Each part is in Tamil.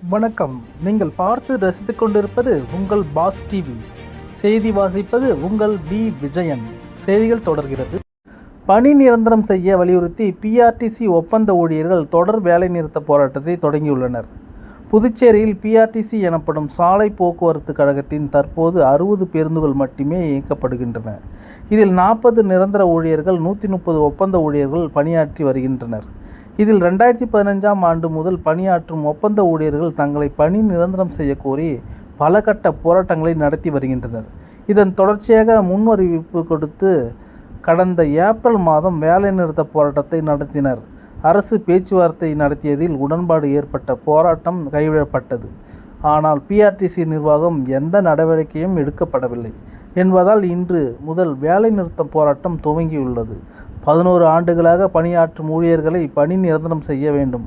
வணக்கம். நீங்கள் பார்த்து ரசித்துக் கொண்டிருப்பது உங்கள் பாஸ் டிவி. செய்தி வாசிப்பது உங்கள் பி விஜயன். செய்திகள் தொடர்கிறது. பணி நிரந்தரம் செய்ய வலியுறுத்தி பிஆர்டிசி ஒப்பந்த ஊழியர்கள் தொடர் வேலைநிறுத்த போராட்டத்தை தொடங்கியுள்ளனர். புதுச்சேரியில் பிஆர்டிசி எனப்படும் சாலை போக்குவரத்து கழகத்தின் தற்போது 60 பேருந்துகள் மட்டுமே இயக்கப்படுகின்றன. இதில் 40 நிரந்தர ஊழியர்கள், 130 ஒப்பந்த ஊழியர்கள் பணியாற்றி வருகின்றனர். இதில் 2015ஆம் ஆண்டு முதல் பணியாற்றும் ஒப்பந்த ஊழியர்கள் தங்களை பணி நிரந்தரம் செய்ய கோரி பல கட்ட போராட்டங்களை நடத்தி வருகின்றனர். இதன் தொடர்ச்சியாக முன்வறிவிப்பு கொடுத்து கடந்த ஏப்ரல் மாதம் வேலைநிறுத்த போராட்டத்தை நடத்தினர். அரசு பேச்சுவார்த்தை நடத்தியதில் உடன்பாடு ஏற்பட்ட போராட்டம் கைவிடப்பட்டது. ஆனால் பிஆர்டிசி நிர்வாகம் எந்த நடவடிக்கையும் எடுக்கப்படவில்லை என்பதால் இன்று முதல் வேலைநிறுத்த போராட்டம் துவங்கியுள்ளது. 11 ஆண்டுகளாக பணியாற்றும் ஊழியர்களை பணி நிரந்தரம் செய்ய வேண்டும்.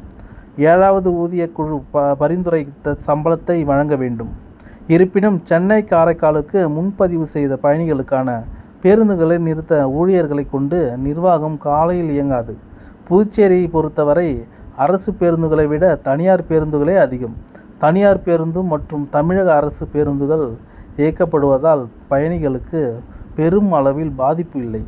7வது ஊதிய குழு பரிந்துரைத்த சம்பளத்தை வழங்க வேண்டும். இருப்பினும் சென்னை காரைக்காலுக்கு முன்பதிவு செய்த பயணிகளுக்கான பேருந்துகளை நிறுத்த ஊழியர்களை கொண்டு நிர்வாகம் காலையில் இயங்காது. புதுச்சேரியை பொறுத்தவரை அரசு பேருந்துகளை விட தனியார் பேருந்துகளே அதிகம். தனியார் பேருந்து மற்றும் தமிழக அரசு பேருந்துகள் இயக்கப்படுவதால் பயணிகளுக்கு பெரும் அளவில் பாதிப்பு இல்லை.